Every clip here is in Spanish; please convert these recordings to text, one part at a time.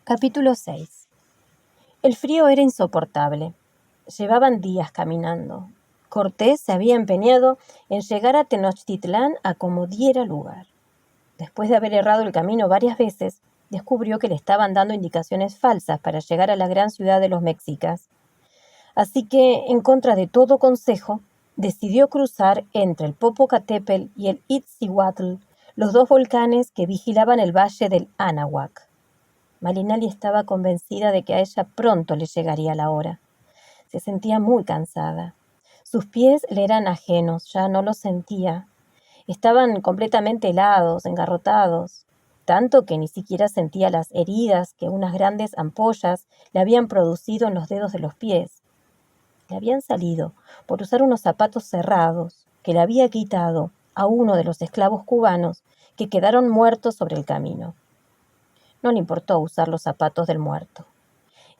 Capítulo 6. El frío era insoportable. Llevaban días caminando. Cortés se había empeñado en llegar a Tenochtitlán a como diera lugar. Después de haber errado el camino varias veces, descubrió que le estaban dando indicaciones falsas para llegar a la gran ciudad de los mexicas. Así que, en contra de todo consejo, decidió cruzar entre el Popocatépetl y el Iztaccíhuatl, los dos volcanes que vigilaban el valle del Anáhuac. Malinali estaba convencida de que a ella pronto le llegaría la hora. Se sentía muy cansada. Sus pies le eran ajenos, ya no los sentía. Estaban completamente helados, engarrotados, tanto que ni siquiera sentía las heridas que unas grandes ampollas le habían producido en los dedos de los pies. Le habían salido por usar unos zapatos cerrados que le había quitado a uno de los esclavos cubanos que quedaron muertos sobre el camino. No le importó usar los zapatos del muerto.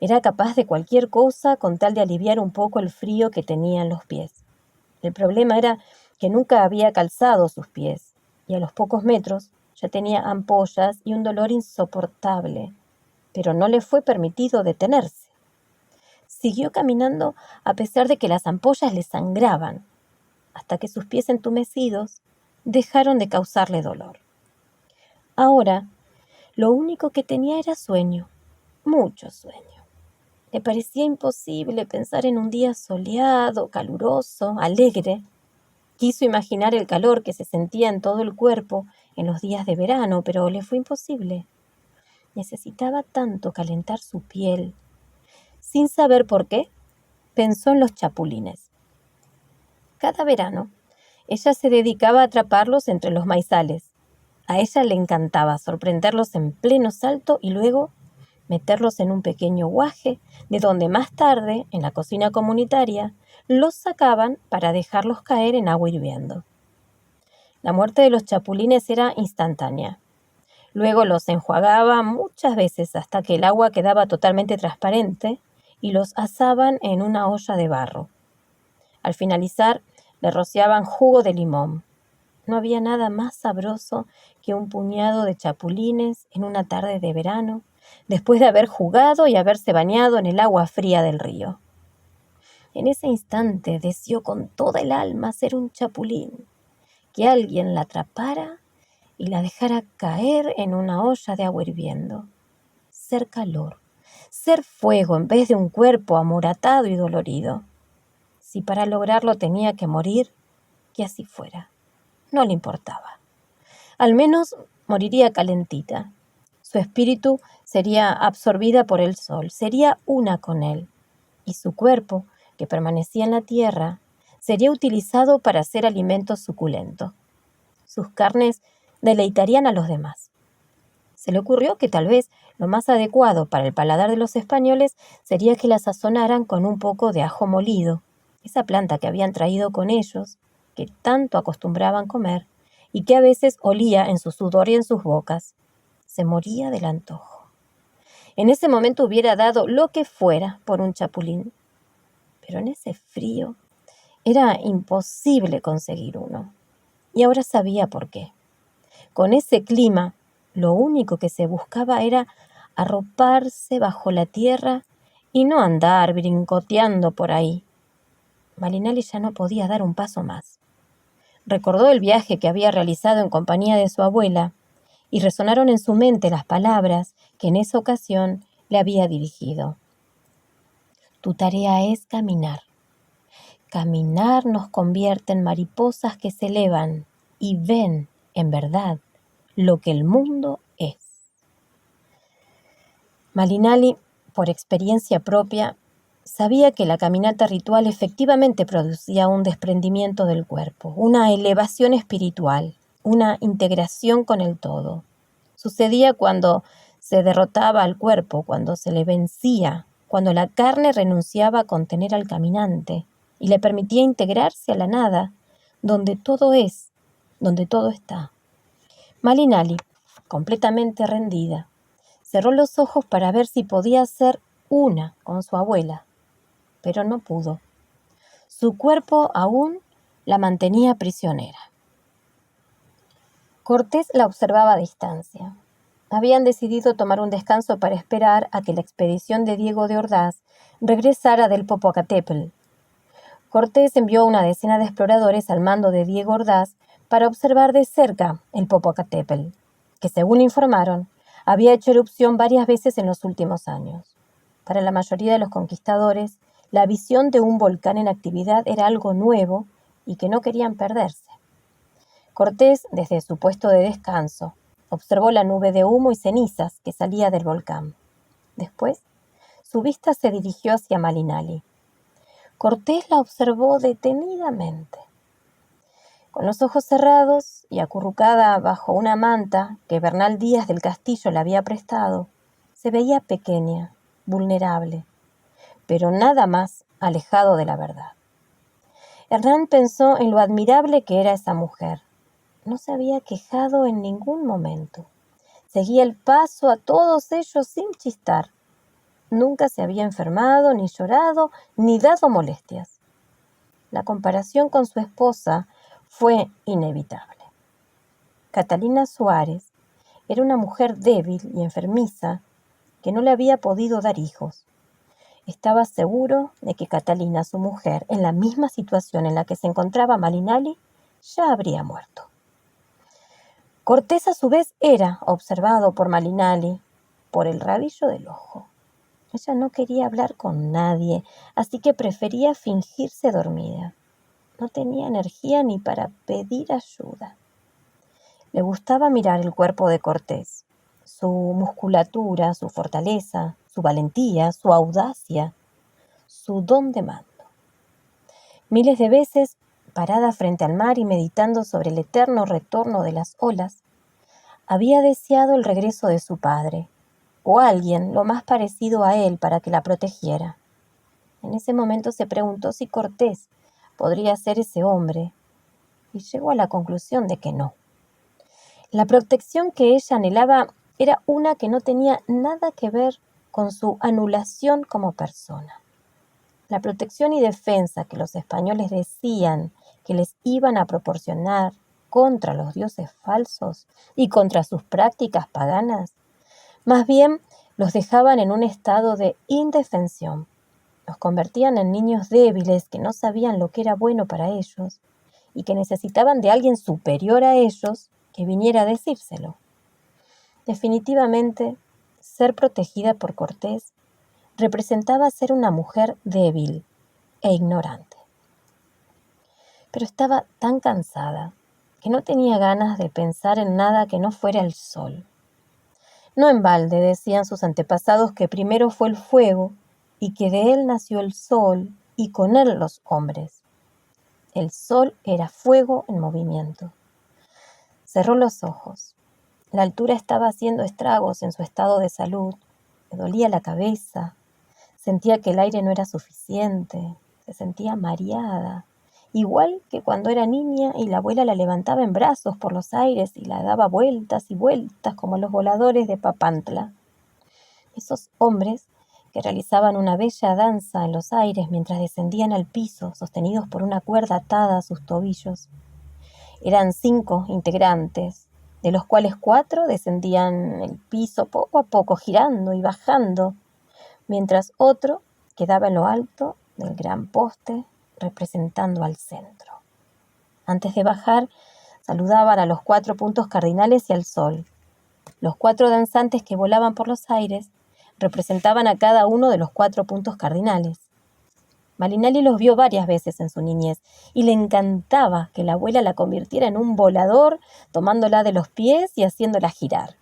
Era capaz de cualquier cosa con tal de aliviar un poco el frío que tenía en los pies. El problema era que nunca había calzado sus pies, y a los pocos metros ya tenía ampollas y un dolor insoportable, pero no le fue permitido detenerse. Siguió caminando a pesar de que las ampollas le sangraban, hasta que sus pies entumecidos dejaron de causarle dolor. Ahora, lo único que tenía era sueño, mucho sueño. Le parecía imposible pensar en un día soleado, caluroso, alegre. Quiso imaginar el calor que se sentía en todo el cuerpo en los días de verano, pero le fue imposible. Necesitaba tanto calentar su piel. Sin saber por qué, pensó en los chapulines. Cada verano, ella se dedicaba a atraparlos entre los maizales. A ella le encantaba sorprenderlos en pleno salto y luego meterlos en un pequeño guaje, de donde más tarde, en la cocina comunitaria, los sacaban para dejarlos caer en agua hirviendo. La muerte de los chapulines era instantánea. Luego los enjuagaba muchas veces hasta que el agua quedaba totalmente transparente y los asaban en una olla de barro. Al finalizar, le rociaban jugo de limón. No había nada más sabroso que un puñado de chapulines en una tarde de verano, después de haber jugado y haberse bañado en el agua fría del río. En ese instante deseó con toda el alma ser un chapulín, que alguien la atrapara y la dejara caer en una olla de agua hirviendo. Ser calor, ser fuego en vez de un cuerpo amoratado y dolorido. Si para lograrlo tenía que morir, que así fuera. No le importaba. Al menos moriría calentita. Su espíritu sería absorbida por el sol, sería una con él, y su cuerpo, que permanecía en la tierra, sería utilizado para hacer alimento suculento. Sus carnes deleitarían a los demás. Se le ocurrió que tal vez lo más adecuado para el paladar de los españoles sería que la sazonaran con un poco de ajo molido, esa planta que habían traído con ellos, que tanto acostumbraban comer, y que a veces olía en su sudor y en sus bocas. Se moría del antojo. En ese momento hubiera dado lo que fuera por un chapulín, pero en ese frío era imposible conseguir uno. Y ahora sabía por qué. Con ese clima, lo único que se buscaba era arroparse bajo la tierra y no andar brincoteando por ahí. Malinali ya no podía dar un paso más. Recordó el viaje que había realizado en compañía de su abuela y resonaron en su mente las palabras que en esa ocasión le había dirigido. Tu tarea es caminar. Caminar nos convierte en mariposas que se elevan y ven, en verdad, lo que el mundo es. Malinali, por experiencia propia, sabía que la caminata ritual efectivamente producía un desprendimiento del cuerpo, una elevación espiritual, una integración con el todo. Sucedía cuando se derrotaba al cuerpo, cuando se le vencía, cuando la carne renunciaba a contener al caminante y le permitía integrarse a la nada, donde todo es, donde todo está. Malinali, completamente rendida, cerró los ojos para ver si podía ser una con su abuela, pero no pudo. Su cuerpo aún la mantenía prisionera. Cortés la observaba a distancia. Habían decidido tomar un descanso para esperar a que la expedición de Diego de Ordaz regresara del Popocatépetl. Cortés envió una decena de exploradores al mando de Diego Ordaz para observar de cerca el Popocatépetl, que según informaron, había hecho erupción varias veces en los últimos años. Para la mayoría de los conquistadores, la visión de un volcán en actividad era algo nuevo y que no querían perderse. Cortés, desde su puesto de descanso, observó la nube de humo y cenizas que salía del volcán. Después, su vista se dirigió hacia Malinalí. Cortés la observó detenidamente. Con los ojos cerrados y acurrucada bajo una manta que Bernal Díaz del Castillo le había prestado, se veía pequeña, vulnerable, pero nada más alejado de la verdad. Hernán pensó en lo admirable que era esa mujer. No se había quejado en ningún momento. Seguía el paso a todos ellos sin chistar. Nunca se había enfermado, ni llorado, ni dado molestias. La comparación con su esposa fue inevitable. Catalina Suárez era una mujer débil y enfermiza que no le había podido dar hijos. Estaba seguro de que Catalina, su mujer, en la misma situación en la que se encontraba Malinalí, ya habría muerto. Cortés, a su vez, era observado por Malinalí por el rabillo del ojo. Ella no quería hablar con nadie, así que prefería fingirse dormida. No tenía energía ni para pedir ayuda. Le gustaba mirar el cuerpo de Cortés, su musculatura, su fortaleza, su valentía, su audacia, su don de mando. Miles de veces, parada frente al mar y meditando sobre el eterno retorno de las olas, había deseado el regreso de su padre, o alguien lo más parecido a él para que la protegiera. En ese momento se preguntó si Cortés podría ser ese hombre, y llegó a la conclusión de que no. La protección que ella anhelaba era una que no tenía nada que ver con su anulación como persona. La protección y defensa que los españoles decían que les iban a proporcionar contra los dioses falsos y contra sus prácticas paganas, más bien los dejaban en un estado de indefensión. Los convertían en niños débiles que no sabían lo que era bueno para ellos y que necesitaban de alguien superior a ellos que viniera a decírselo. Definitivamente, ser protegida por Cortés representaba ser una mujer débil e ignorante. Pero estaba tan cansada que no tenía ganas de pensar en nada que no fuera el sol. No en balde decían sus antepasados que primero fue el fuego y que de él nació el sol y con él los hombres. El sol era fuego en movimiento. Cerró los ojos. La altura estaba haciendo estragos en su estado de salud. Le dolía la cabeza. Sentía que el aire no era suficiente. Se sentía mareada. Igual que cuando era niña y la abuela la levantaba en brazos por los aires y la daba vueltas y vueltas como los voladores de Papantla. Esos hombres que realizaban una bella danza en los aires mientras descendían al piso, sostenidos por una cuerda atada a sus tobillos. Eran 5 integrantes, de los cuales 4 descendían el piso poco a poco, girando y bajando, mientras otro quedaba en lo alto del gran poste, representando al centro. Antes de bajar, saludaban a los 4 puntos cardinales y al sol. Los 4 danzantes que volaban por los aires representaban a cada uno de los 4 puntos cardinales. Malinalí los vio varias veces en su niñez y le encantaba que la abuela la convirtiera en un volador, tomándola de los pies y haciéndola girar.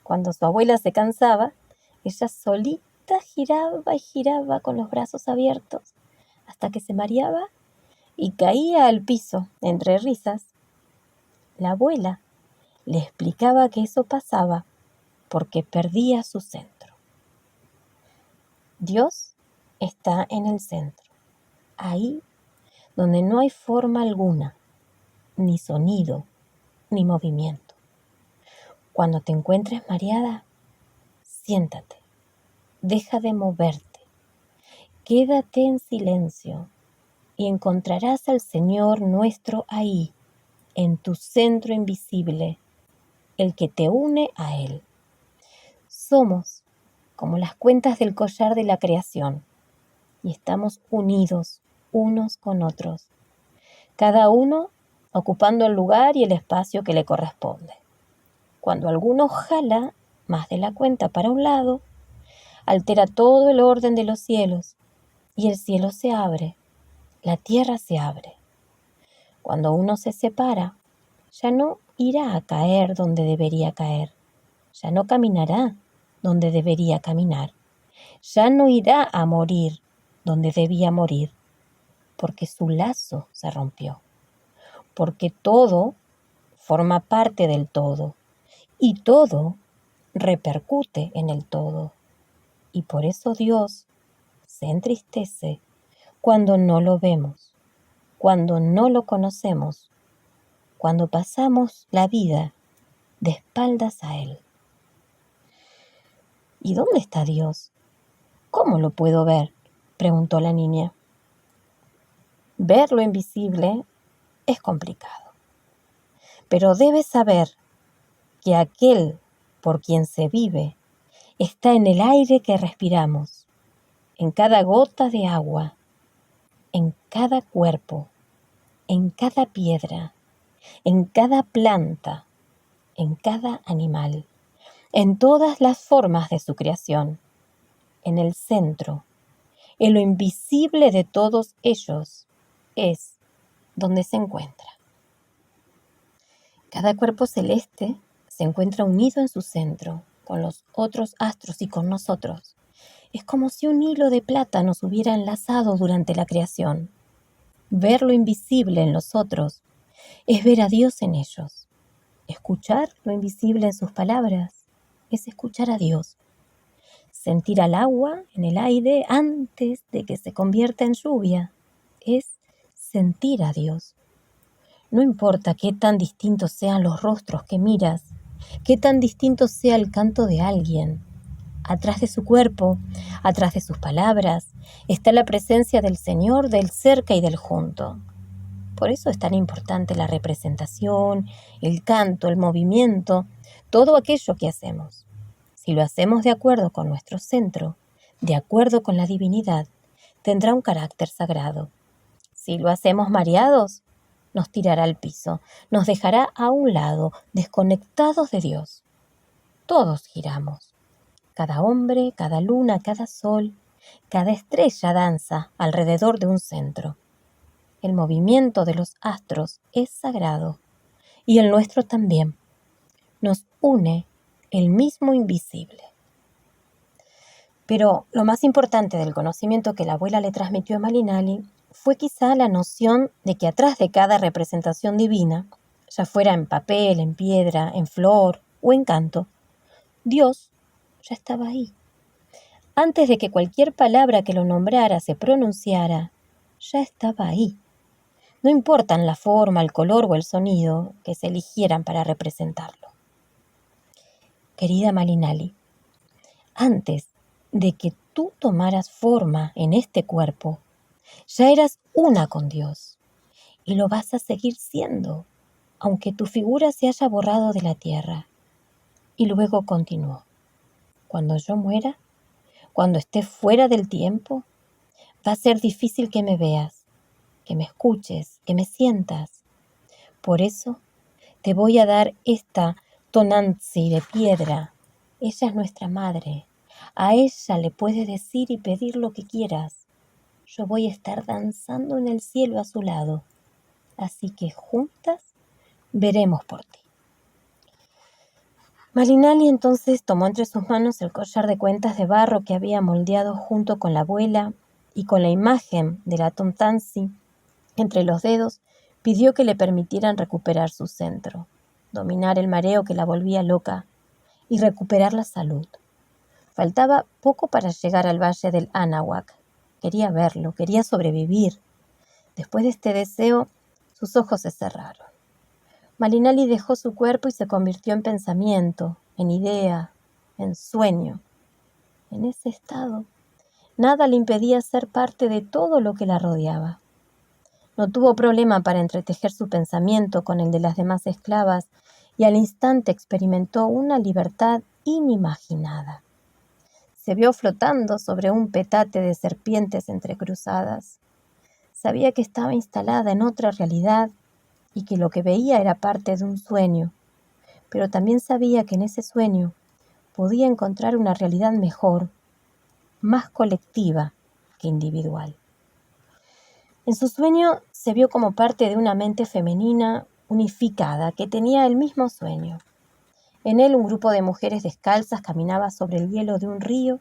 Cuando su abuela se cansaba, ella solita giraba y giraba con los brazos abiertos, hasta que se mareaba y caía al piso entre risas. La abuela le explicaba que eso pasaba porque perdía su centro. Dios está en el centro, ahí donde no hay forma alguna, ni sonido, ni movimiento. Cuando te encuentres mareada, siéntate, deja de moverte, quédate en silencio y encontrarás al Señor nuestro ahí, en tu centro invisible, el que te une a Él. Somos como las cuentas del collar de la creación y estamos unidos unos con otros, cada uno ocupando el lugar y el espacio que le corresponde. Cuando alguno jala más de la cuenta para un lado, altera todo el orden de los cielos y el cielo se abre, la tierra se abre. Cuando uno se separa, ya no irá a caer donde debería caer, ya no caminará donde debería caminar, ya no irá a morir donde debía morir, porque su lazo se rompió, porque todo forma parte del todo y todo repercute en el todo. Y por eso Dios se entristece cuando no lo vemos, cuando no lo conocemos, cuando pasamos la vida de espaldas a Él. ¿Y dónde está Dios? ¿Cómo lo puedo ver?, preguntó la niña. Ver lo invisible es complicado, pero debes saber que aquel por quien se vive está en el aire que respiramos, en cada gota de agua, en cada cuerpo, en cada piedra, en cada planta, en cada animal, en todas las formas de su creación, en el centro, en lo invisible de todos ellos, es donde se encuentra. Cada cuerpo celeste se encuentra unido en su centro, con los otros astros y con nosotros. Es como si un hilo de plata nos hubiera enlazado durante la creación. Ver lo invisible en los otros es ver a Dios en ellos. Escuchar lo invisible en sus palabras es escuchar a Dios. Sentir al agua en el aire antes de que se convierta en lluvia es sentir a Dios. No importa qué tan distintos sean los rostros que miras, qué tan distinto sea el canto de alguien. Atrás de su cuerpo, atrás de sus palabras, está la presencia del Señor del cerca y del junto. Por eso es tan importante la representación, el canto, el movimiento, todo aquello que hacemos. Si lo hacemos de acuerdo con nuestro centro, de acuerdo con la divinidad, tendrá un carácter sagrado. Si lo hacemos mareados, nos tirará al piso, nos dejará a un lado, desconectados de Dios. Todos giramos. Cada hombre, cada luna, cada sol, cada estrella danza alrededor de un centro. El movimiento de los astros es sagrado y el nuestro también. Nos une el mismo invisible. Pero lo más importante del conocimiento que la abuela le transmitió a Malinali fue quizá la noción de que atrás de cada representación divina, ya fuera en papel, en piedra, en flor o en canto, Dios ya estaba ahí. Antes de que cualquier palabra que lo nombrara se pronunciara, ya estaba ahí. No importan la forma, el color o el sonido que se eligieran para representarlo. Querida Malinali, antes de que tú tomaras forma en este cuerpo, ya eras una con Dios y lo vas a seguir siendo, aunque tu figura se haya borrado de la tierra. Y luego continuó. Cuando yo muera, cuando esté fuera del tiempo, va a ser difícil que me veas, que me escuches, que me sientas. Por eso te voy a dar esta tonanzi de piedra. Ella es nuestra madre. A ella le puedes decir y pedir lo que quieras. Yo voy a estar danzando en el cielo a su lado. Así que juntas veremos por ti. Malinali entonces tomó entre sus manos el collar de cuentas de barro que había moldeado junto con la abuela y con la imagen de la tontanzi entre los dedos, pidió que le permitieran recuperar su centro, dominar el mareo que la volvía loca y recuperar la salud. Faltaba poco para llegar al valle del Anahuac. Quería verlo, quería sobrevivir. Después de este deseo, sus ojos se cerraron. Malinali dejó su cuerpo y se convirtió en pensamiento, en idea, en sueño. En ese estado, nada le impedía ser parte de todo lo que la rodeaba. No tuvo problema para entretejer su pensamiento con el de las demás esclavas y al instante experimentó una libertad inimaginada. Se vio flotando sobre un petate de serpientes entrecruzadas. Sabía que estaba instalada en otra realidad y que lo que veía era parte de un sueño, pero también sabía que en ese sueño podía encontrar una realidad mejor, más colectiva que individual. En su sueño se vio como parte de una mente femenina unificada que tenía el mismo sueño. En él un grupo de mujeres descalzas caminaba sobre el hielo de un río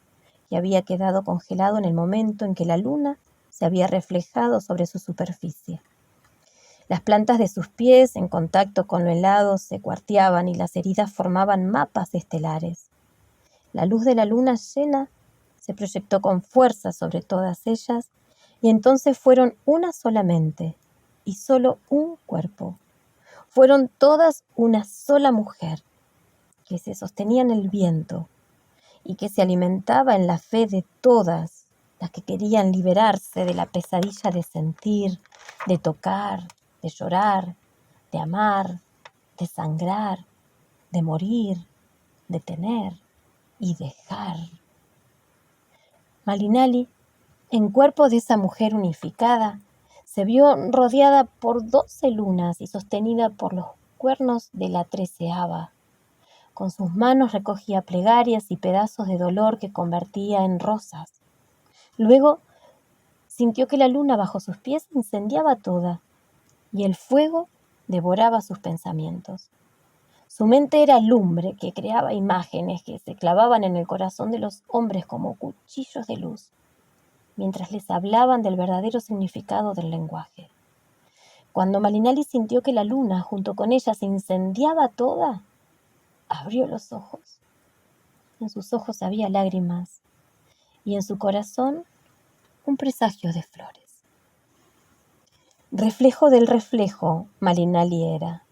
que había quedado congelado en el momento en que la luna se había reflejado sobre su superficie. Las plantas de sus pies, en contacto con lo helado, se cuarteaban y las heridas formaban mapas estelares. La luz de la luna llena se proyectó con fuerza sobre todas ellas y entonces fueron una solamente y solo un cuerpo. Fueron todas una sola mujer que se sostenía en el viento y que se alimentaba en la fe de todas las que querían liberarse de la pesadilla de sentir, de tocar, de llorar, de amar, de sangrar, de morir, de tener y dejar. Malinali, en cuerpo de esa mujer unificada, se vio rodeada por 12 lunas y sostenida por los cuernos de la 13ª. Con sus manos recogía plegarias y pedazos de dolor que convertía en rosas. Luego sintió que la luna bajo sus pies se incendiaba toda y el fuego devoraba sus pensamientos. Su mente era lumbre que creaba imágenes que se clavaban en el corazón de los hombres como cuchillos de luz, mientras les hablaban del verdadero significado del lenguaje. Cuando Malinali sintió que la luna junto con ella se incendiaba toda, abrió los ojos. En sus ojos había lágrimas y en su corazón un presagio de flores. Reflejo del reflejo, Malinali era.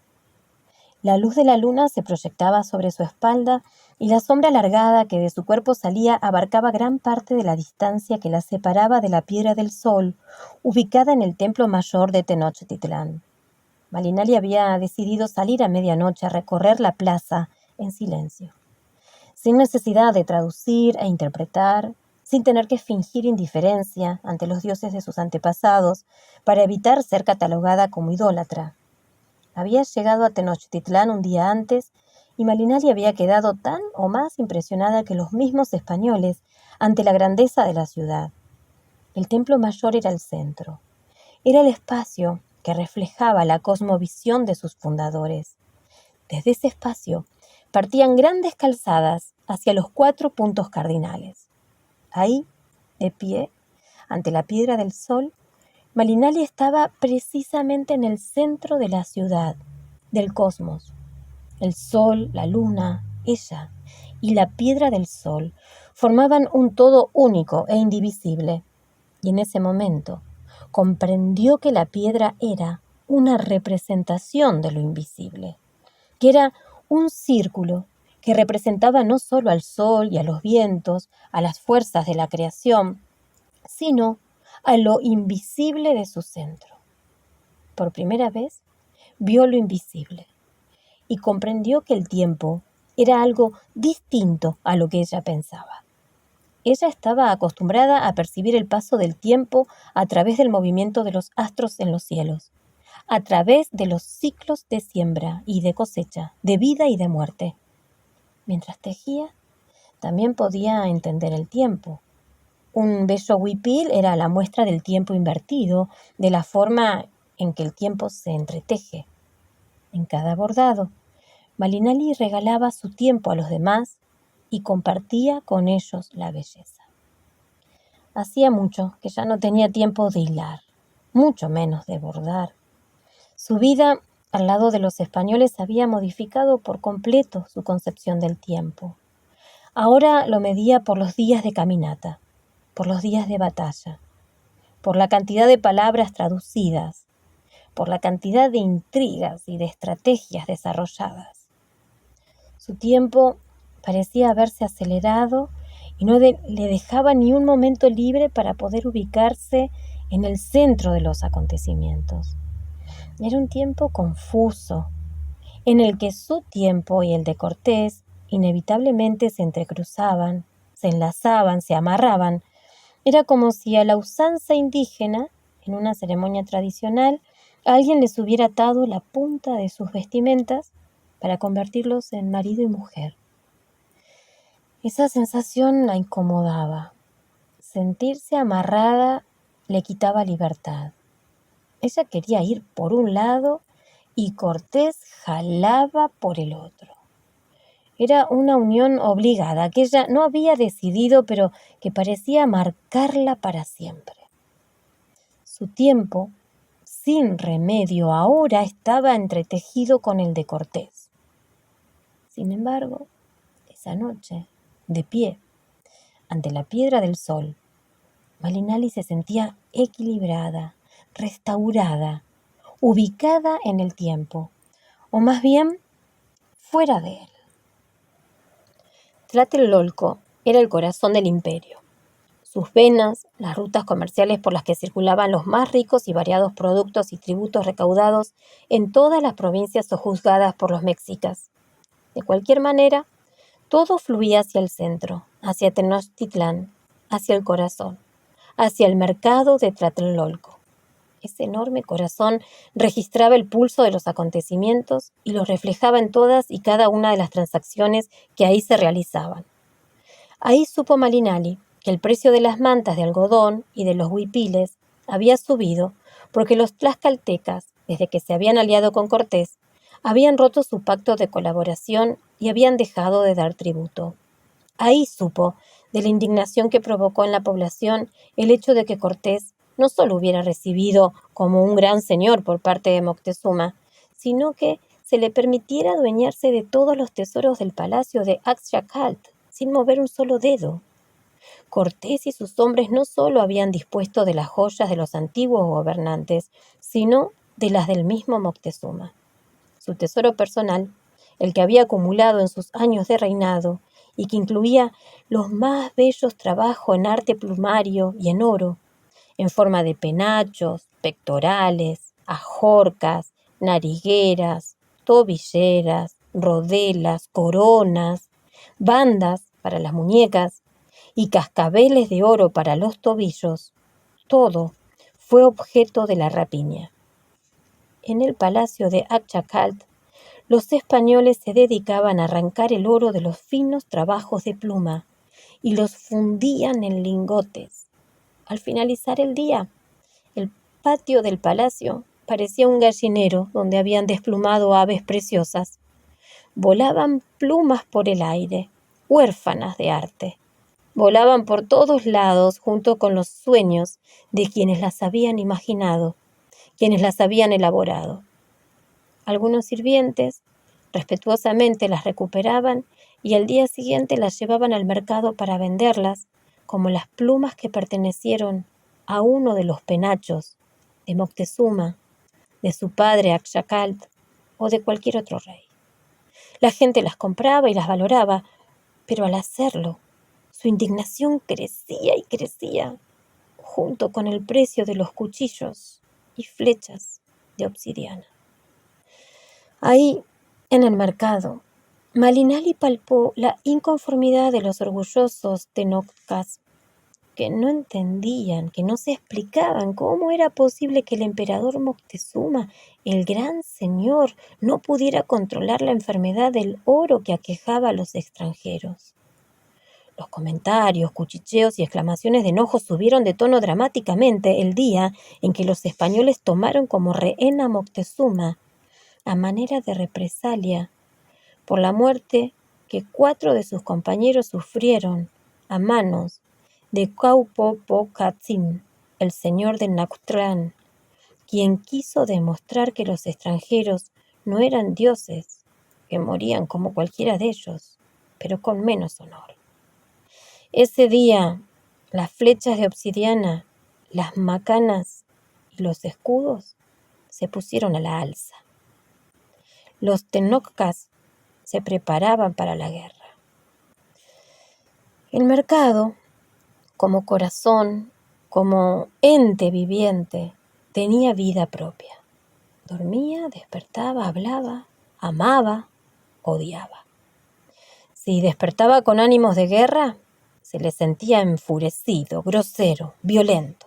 La luz de la luna se proyectaba sobre su espalda y la sombra alargada que de su cuerpo salía abarcaba gran parte de la distancia que la separaba de la Piedra del Sol, ubicada en el templo mayor de Tenochtitlán. Malinali había decidido salir a medianoche a recorrer la plaza en silencio, sin necesidad de traducir e interpretar, sin tener que fingir indiferencia ante los dioses de sus antepasados para evitar ser catalogada como idólatra. Había llegado a Tenochtitlán un día antes y Malinali había quedado tan o más impresionada que los mismos españoles ante la grandeza de la ciudad. El templo mayor era el centro. Era el espacio que reflejaba la cosmovisión de sus fundadores. Desde ese espacio partían grandes calzadas hacia los 4 puntos cardinales. Ahí, de pie, ante la Piedra del Sol, Malinali estaba precisamente en el centro de la ciudad, del cosmos. El sol, la luna, ella y la Piedra del Sol formaban un todo único e indivisible. Y en ese momento comprendió que la piedra era una representación de lo invisible, que era un círculo que representaba no solo al sol y a los vientos, a las fuerzas de la creación, sino a lo invisible de su centro. Por primera vez vio lo invisible y comprendió que el tiempo era algo distinto a lo que ella pensaba. Ella estaba acostumbrada a percibir el paso del tiempo a través del movimiento de los astros en los cielos, a través de los ciclos de siembra y de cosecha, de vida y de muerte. Mientras tejía, también podía entender el tiempo. Un bello huipil era la muestra del tiempo invertido, de la forma en que el tiempo se entreteje. En cada bordado, Malinali regalaba su tiempo a los demás y compartía con ellos la belleza. Hacía mucho que ya no tenía tiempo de hilar, mucho menos de bordar. Su vida al lado de los españoles había modificado por completo su concepción del tiempo. Ahora lo medía por los días de caminata, por los días de batalla, por la cantidad de palabras traducidas, por la cantidad de intrigas y de estrategias desarrolladas. Su tiempo parecía haberse acelerado y no le dejaba ni un momento libre para poder ubicarse en el centro de los acontecimientos. Era un tiempo confuso, en el que su tiempo y el de Cortés inevitablemente se entrecruzaban, se enlazaban, se amarraban. Era como si a la usanza indígena, en una ceremonia tradicional, alguien les hubiera atado la punta de sus vestimentas para convertirlos en marido y mujer. Esa sensación la incomodaba. Sentirse amarrada le quitaba libertad. Ella quería ir por un lado y Cortés jalaba por el otro. Era una unión obligada que ella no había decidido, pero que parecía marcarla para siempre. Su tiempo, sin remedio, ahora estaba entretejido con el de Cortés. Sin embargo, esa noche, de pie, ante la Piedra del Sol, Malinali se sentía equilibrada, restaurada, ubicada en el tiempo, o más bien, fuera de él. Tlatelolco era el corazón del imperio. Sus venas, las rutas comerciales por las que circulaban los más ricos y variados productos y tributos recaudados en todas las provincias sojuzgadas por los mexicas. De cualquier manera, todo fluía hacia el centro, hacia Tenochtitlán, hacia el corazón, hacia el mercado de Tlatelolco. Ese enorme corazón registraba el pulso de los acontecimientos y los reflejaba en todas y cada una de las transacciones que ahí se realizaban. Ahí supo Malinali que el precio de las mantas de algodón y de los huipiles había subido porque los tlaxcaltecas, desde que se habían aliado con Cortés, habían roto su pacto de colaboración y habían dejado de dar tributo. Ahí supo de la indignación que provocó en la población el hecho de que Cortés no solo hubiera recibido como un gran señor por parte de Moctezuma, sino que se le permitiera adueñarse de todos los tesoros del palacio de Axyacalt, sin mover un solo dedo. Cortés y sus hombres no solo habían dispuesto de las joyas de los antiguos gobernantes, sino de las del mismo Moctezuma. Su tesoro personal, el que había acumulado en sus años de reinado, y que incluía los más bellos trabajos en arte plumario y en oro, en forma de penachos, pectorales, ajorcas, narigueras, tobilleras, rodelas, coronas, bandas para las muñecas y cascabeles de oro para los tobillos, todo fue objeto de la rapiña. En el palacio de Axyacalt, los españoles se dedicaban a arrancar el oro de los finos trabajos de pluma y los fundían en lingotes. Al finalizar el día, el patio del palacio parecía un gallinero donde habían desplumado aves preciosas. Volaban plumas por el aire, huérfanas de arte. Volaban por todos lados junto con los sueños de quienes las habían imaginado, quienes las habían elaborado. Algunos sirvientes respetuosamente las recuperaban y al día siguiente las llevaban al mercado para venderlas, como las plumas que pertenecieron a uno de los penachos de Moctezuma, de su padre Axyacalt o de cualquier otro rey. La gente las compraba y las valoraba, pero al hacerlo, su indignación crecía y crecía, junto con el precio de los cuchillos y flechas de obsidiana. Ahí, en el mercado, Malinali palpó la inconformidad de los orgullosos tenoccas, que no entendían, que no se explicaban cómo era posible que el emperador Moctezuma, el gran señor, no pudiera controlar la enfermedad del oro que aquejaba a los extranjeros. Los comentarios, cuchicheos y exclamaciones de enojo subieron de tono dramáticamente el día en que los españoles tomaron como rehén a Moctezuma, a manera de represalia por la muerte que 4 de sus compañeros sufrieron a manos de Caupopocatzin, el señor de Nactlán, quien quiso demostrar que los extranjeros no eran dioses, que morían como cualquiera de ellos, pero con menos honor. Ese día, las flechas de obsidiana, las macanas y los escudos se pusieron a la alza. Los tenoccas se preparaban para la guerra. El mercado, como corazón, como ente viviente, tenía vida propia. Dormía, despertaba, hablaba, amaba, odiaba. Si despertaba con ánimos de guerra, se le sentía enfurecido, grosero, violento.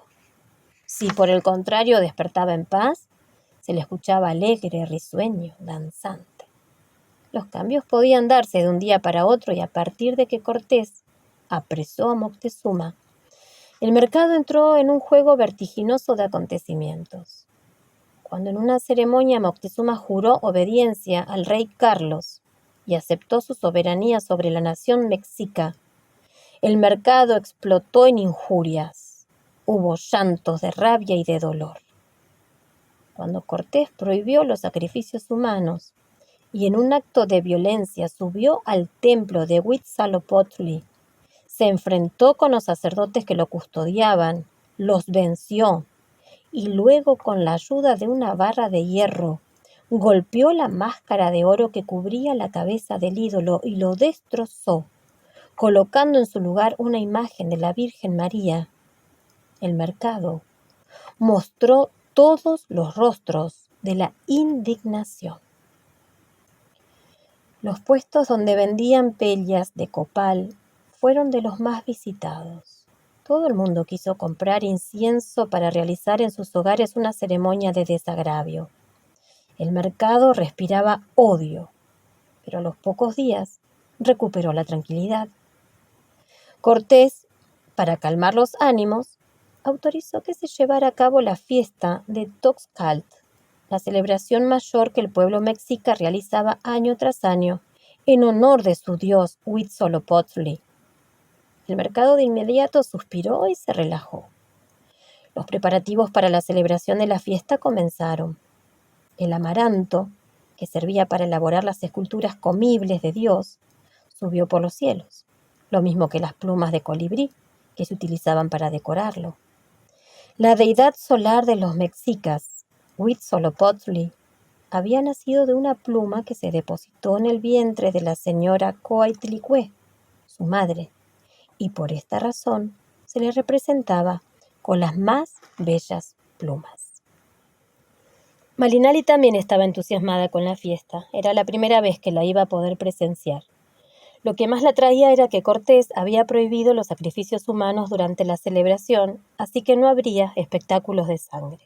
Si por el contrario despertaba en paz, se le escuchaba alegre, risueño, danzante. Los cambios podían darse de un día para otro y a partir de que Cortés apresó a Moctezuma, el mercado entró en un juego vertiginoso de acontecimientos. Cuando en una ceremonia Moctezuma juró obediencia al rey Carlos y aceptó su soberanía sobre la nación mexica, el mercado explotó en injurias. Hubo llantos de rabia y de dolor. Cuando Cortés prohibió los sacrificios humanos y en un acto de violencia subió al templo de Huitzilopochtli, se enfrentó con los sacerdotes que lo custodiaban, los venció y luego con la ayuda de una barra de hierro golpeó la máscara de oro que cubría la cabeza del ídolo y lo destrozó, colocando en su lugar una imagen de la Virgen María. El mercado mostró todos los rostros de la indignación. Los puestos donde vendían pellas de copal fueron de los más visitados. Todo el mundo quiso comprar incienso para realizar en sus hogares una ceremonia de desagravio. El mercado respiraba odio, pero a los pocos días recuperó la tranquilidad. Cortés, para calmar los ánimos, autorizó que se llevara a cabo la fiesta de Toxcalt, la celebración mayor que el pueblo mexica realizaba año tras año en honor de su dios Huitzilopochtli. El mercado de inmediato suspiró y se relajó. Los preparativos para la celebración de la fiesta comenzaron. El amaranto, que servía para elaborar las esculturas comibles de Dios, subió por los cielos, lo mismo que las plumas de colibrí que se utilizaban para decorarlo. La deidad solar de los mexicas, Huitzilopochtli, había nacido de una pluma que se depositó en el vientre de la señora Coatlicue, su madre, y por esta razón se le representaba con las más bellas plumas. Malinali también estaba entusiasmada con la fiesta. Era la primera vez que la iba a poder presenciar. Lo que más la atraía era que Cortés había prohibido los sacrificios humanos durante la celebración, así que no habría espectáculos de sangre.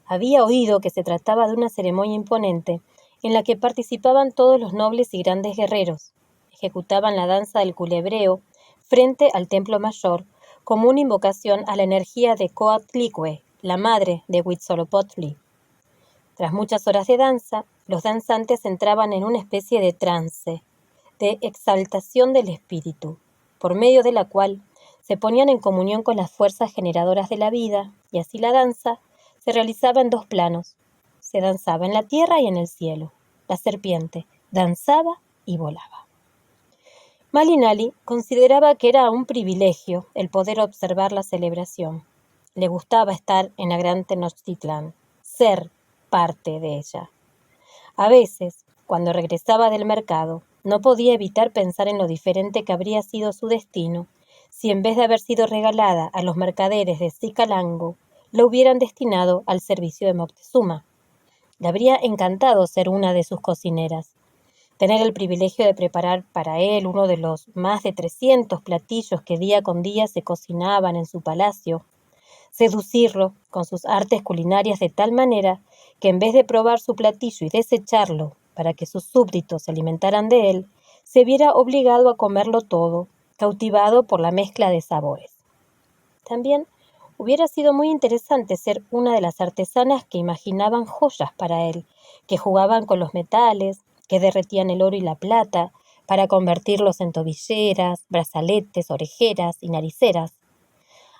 Había oído que se trataba de una ceremonia imponente en la que participaban todos los nobles y grandes guerreros. Ejecutaban la danza del culebreo frente al templo mayor como una invocación a la energía de Coatlicue, la madre de Huitzilopochtli. Tras muchas horas de danza, los danzantes entraban en una especie de trance, de exaltación del espíritu, por medio de la cual se ponían en comunión con las fuerzas generadoras de la vida, y así la danza se realizaba en dos planos. Se danzaba en la tierra y en el cielo. La serpiente danzaba y volaba. Malinali consideraba que era un privilegio el poder observar la celebración. Le gustaba estar en la gran Tenochtitlán, ser parte de ella. A veces, cuando regresaba del mercado, no podía evitar pensar en lo diferente que habría sido su destino si en vez de haber sido regalada a los mercaderes de Cicalango, la hubieran destinado al servicio de Moctezuma. Le habría encantado ser una de sus cocineras, tener el privilegio de preparar para él uno de los más de 300 platillos que día con día se cocinaban en su palacio, seducirlo con sus artes culinarias de tal manera que en vez de probar su platillo y desecharlo para que sus súbditos se alimentaran de él, se viera obligado a comerlo todo, cautivado por la mezcla de sabores. También hubiera sido muy interesante ser una de las artesanas que imaginaban joyas para él, que jugaban con los metales, que derretían el oro y la plata para convertirlos en tobilleras, brazaletes, orejeras y nariceras.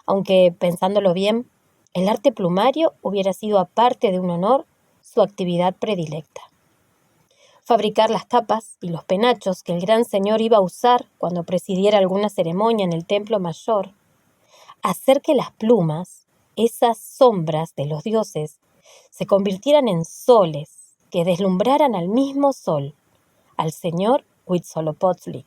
Aunque, pensándolo bien, el arte plumario hubiera sido, aparte de un honor, su actividad predilecta. Fabricar las capas y los penachos que el gran señor iba a usar cuando presidiera alguna ceremonia en el templo mayor. Hacer que las plumas, esas sombras de los dioses, se convirtieran en soles que deslumbraran al mismo sol, al señor Huitzilopochtli.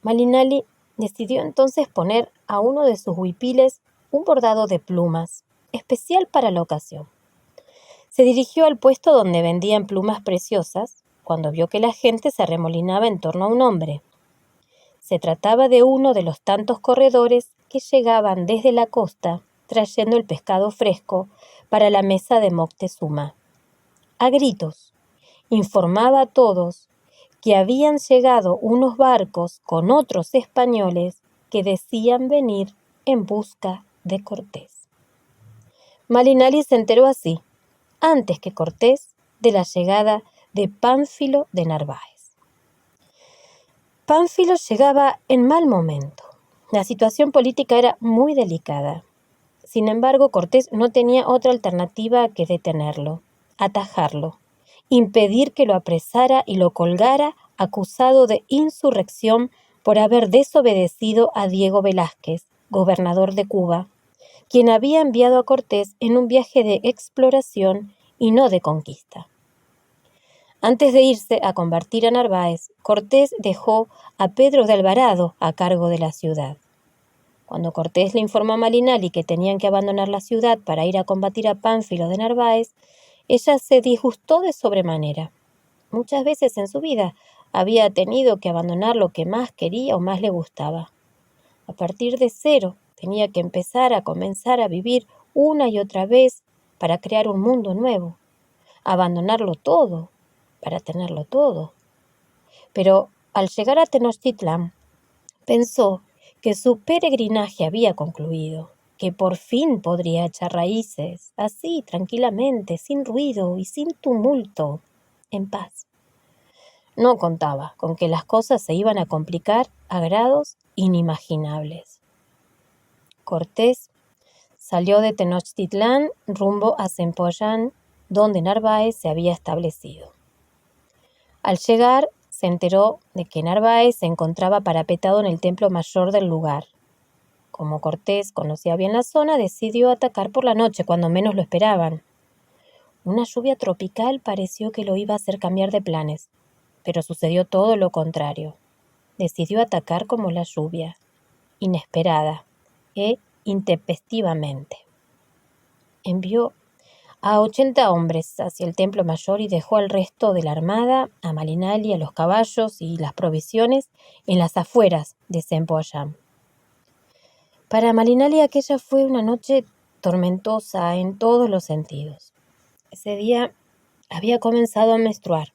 Malinali decidió entonces poner a uno de sus huipiles un bordado de plumas, especial para la ocasión. Se dirigió al puesto donde vendían plumas preciosas, cuando vio que la gente se arremolinaba en torno a un hombre. Se trataba de uno de los tantos corredores que llegaban desde la costa trayendo el pescado fresco para la mesa de Moctezuma. A gritos, informaba a todos que habían llegado unos barcos con otros españoles que decían venir en busca de Cortés. Malinali se enteró así, antes que Cortés, de la llegada de Pánfilo de Narváez. Pánfilo llegaba en mal momento. La situación política era muy delicada. Sin embargo, Cortés no tenía otra alternativa que detenerlo, atajarlo, impedir que lo apresara y lo colgara acusado de insurrección por haber desobedecido a Diego Velázquez, gobernador de Cuba, quien había enviado a Cortés en un viaje de exploración y no de conquista. Antes de irse a combatir a Narváez, Cortés dejó a Pedro de Alvarado a cargo de la ciudad. Cuando Cortés le informó a Malinali que tenían que abandonar la ciudad para ir a combatir a Pánfilo de Narváez, ella se disgustó de sobremanera. Muchas veces en su vida había tenido que abandonar lo que más quería o más le gustaba. A partir de cero, tenía que comenzar a vivir una y otra vez para crear un mundo nuevo, abandonarlo todo para tenerlo todo. Pero al llegar a Tenochtitlán, pensó que su peregrinaje había concluido, que por fin podría echar raíces, así, tranquilamente, sin ruido y sin tumulto, en paz. No contaba con que las cosas se iban a complicar a grados inimaginables. Cortés salió de Tenochtitlán rumbo a Zempoallán, donde Narváez se había establecido. Al llegar, se enteró de que Narváez se encontraba parapetado en el templo mayor del lugar. Como Cortés conocía bien la zona, decidió atacar por la noche, cuando menos lo esperaban. Una lluvia tropical pareció que lo iba a hacer cambiar de planes, pero sucedió todo lo contrario. Decidió atacar como la lluvia, inesperada e intempestivamente. Envió a 80 hombres hacia el templo mayor y dejó al resto de la armada, a Malinali, a los caballos y las provisiones en las afueras de Zempoallán. Para Malinali aquella fue una noche tormentosa en todos los sentidos. Ese día había comenzado a menstruar.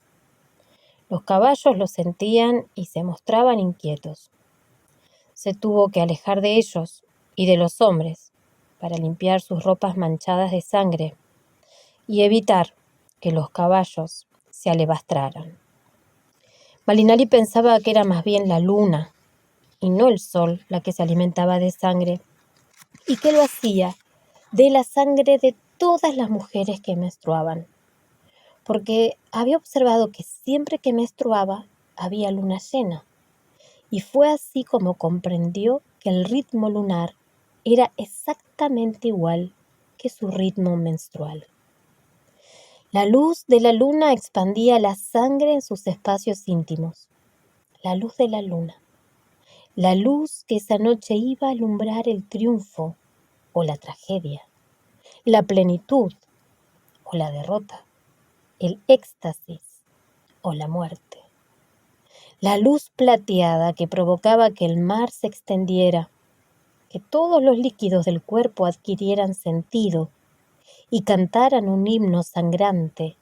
Los caballos lo sentían y se mostraban inquietos. Se tuvo que alejar de ellos y de los hombres para limpiar sus ropas manchadas de sangre y evitar que los caballos se alevastraran. Malinali pensaba que era más bien la luna y no el sol la que se alimentaba de sangre, y que lo hacía de la sangre de todas las mujeres que menstruaban, porque había observado que siempre que menstruaba había luna llena, y fue así como comprendió que el ritmo lunar era exactamente igual que su ritmo menstrual. La luz de la luna expandía la sangre en sus espacios íntimos. La luz de la luna. La luz que esa noche iba a alumbrar el triunfo o la tragedia, la plenitud o la derrota, el éxtasis o la muerte. La luz plateada que provocaba que el mar se extendiera, que todos los líquidos del cuerpo adquirieran sentido y cantaran un himno sangrante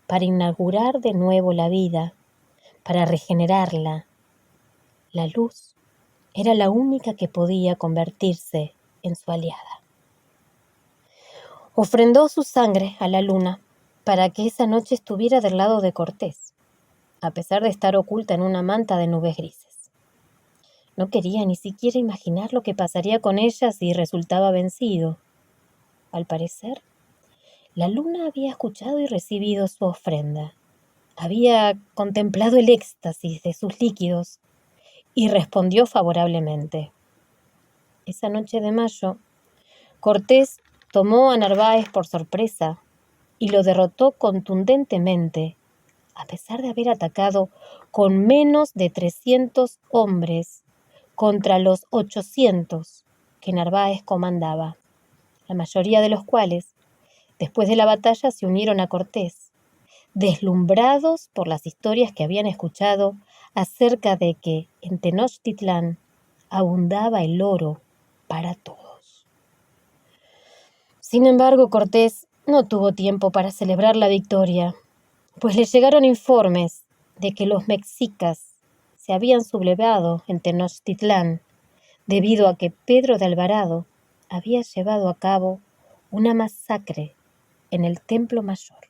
para inaugurar de nuevo la vida, para regenerarla. La luz era la única que podía convertirse en su aliada. Ofrendó su sangre a la luna para que esa noche estuviera del lado de Cortés, a pesar de estar oculta en una manta de nubes grises. No quería ni siquiera imaginar lo que pasaría con ella si resultaba vencido. Al parecer, la luna había escuchado y recibido su ofrenda. Había contemplado el éxtasis de sus líquidos y respondió favorablemente. Esa noche de mayo, Cortés tomó a Narváez por sorpresa y lo derrotó contundentemente, a pesar de haber atacado con menos de 300 hombres contra los 800 que Narváez comandaba, la mayoría de los cuales, después de la batalla, se unieron a Cortés, deslumbrados por las historias que habían escuchado acerca de que en Tenochtitlán abundaba el oro para todos. Sin embargo, Cortés no tuvo tiempo para celebrar la victoria, pues le llegaron informes de que los mexicas se habían sublevado en Tenochtitlán debido a que Pedro de Alvarado había llevado a cabo una masacre en el Templo Mayor.